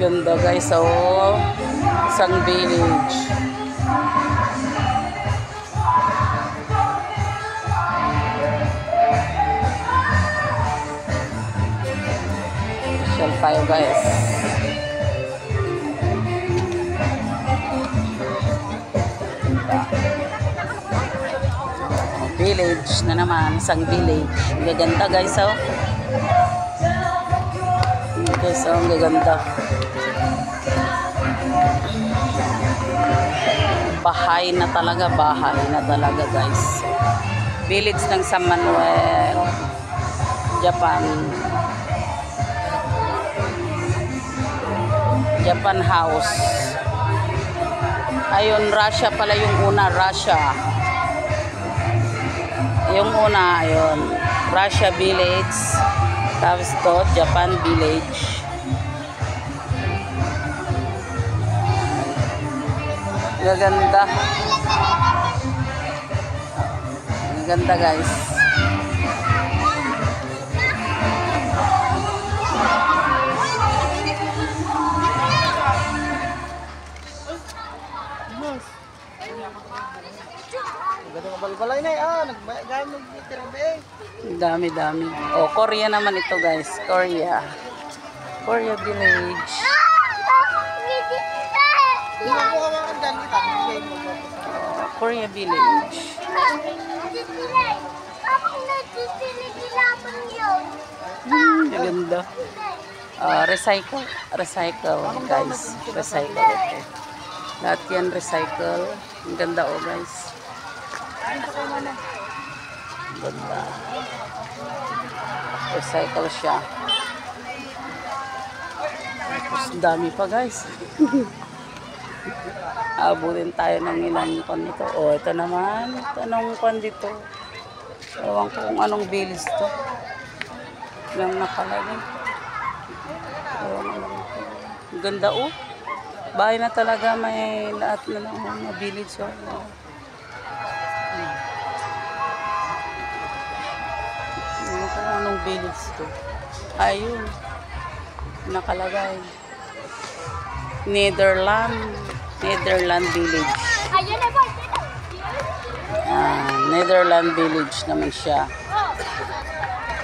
Ganda guys, oh. Isang village. Shall tayo guys. Village na naman, isang village. Ang gaganda guys, oh. Guys, oh, ang gaganda. Bahay na talaga guys. Village ng San Manuel, Japan. Japan House. Ayun, Russia pala yung una, Russia. Yung una, ayun, Russia Village. Tapos to, Japan Village. Gaganda. Ganda guys. Balbalay na Dami. Oh, Korea naman ito guys. Korea Village. Korea Village. Ganda. Recycle guys. Recycle ito. Lahat yan recycle. Ang ganda oh guys. Ganda. Recycle siya. Tapos dami pa guys. Abutin tayo ng ilang pan dito. Oh, ito naman. Anong pan dito? Ewan ko kung anong village to. Lang nakalagay. Ganda oh. Bahay na talaga, may lahat na lang mga village. Oh. Anong village to? Ayun. Nakalagay. Netherland Village. Netherland Village naman siya.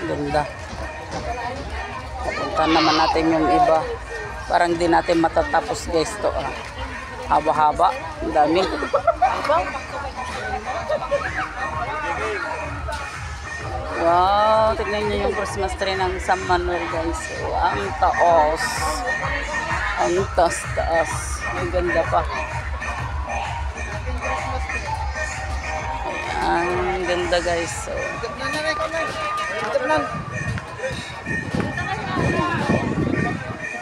Ganda. Punta naman natin yung iba. Parang di natin matatapos guys to. Haba-haba. Ang dami. Wow, tignan niyo yung Christmas tree ng San Manuel guys. So, ang taos. Ang taas. Ang ganda pa. Ayan, ang ganda guys. So,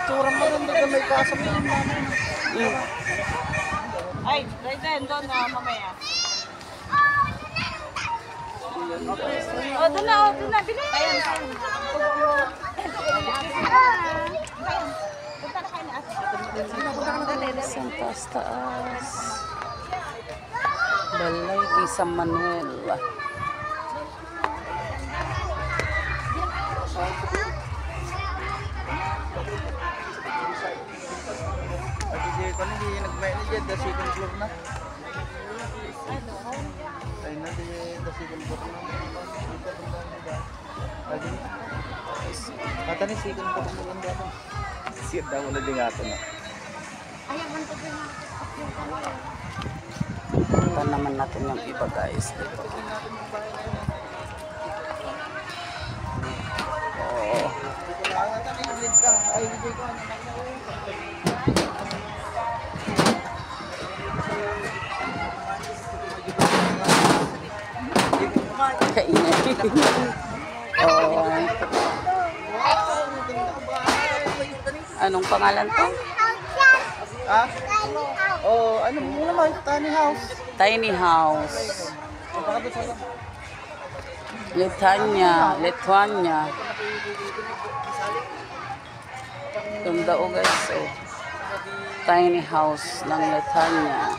tura mo rin dito may kasama yung namin. Ay, right then, doon na mamaya. O, doon na, bili. Ayan. isang taas. Balay kay San Manuel. Nag-manager the second floor na. Ay na the second floor na. Kata ni second floor mo lang dito. Siya daw wala din ato na. Punta naman natin yung iba guys dito. Oh. Kainay. Oh. Anong pangalan to? Ah? Oh, ano mo naman? Tiny house. Tiny house. Lithuania. Ganda o guys. Oh. Tiny house ng Lithuania.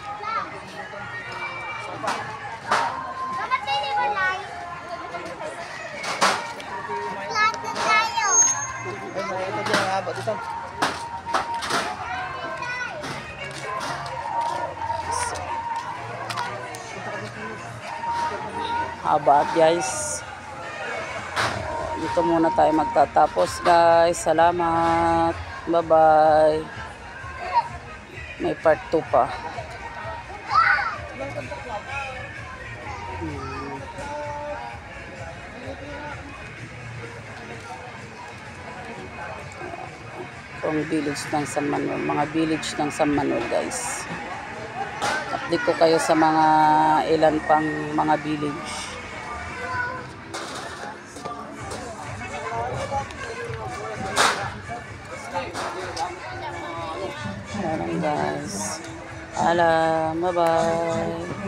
haba guys. Dito muna tayo magtatapos guys. Salamat. Bye bye. May part 2 pa. Itong village ng San Manuel. Mga village ng San Manuel guys. Update ko kayo sa mga ilan pang mga village. Ayan guys. Alam. Bye bye.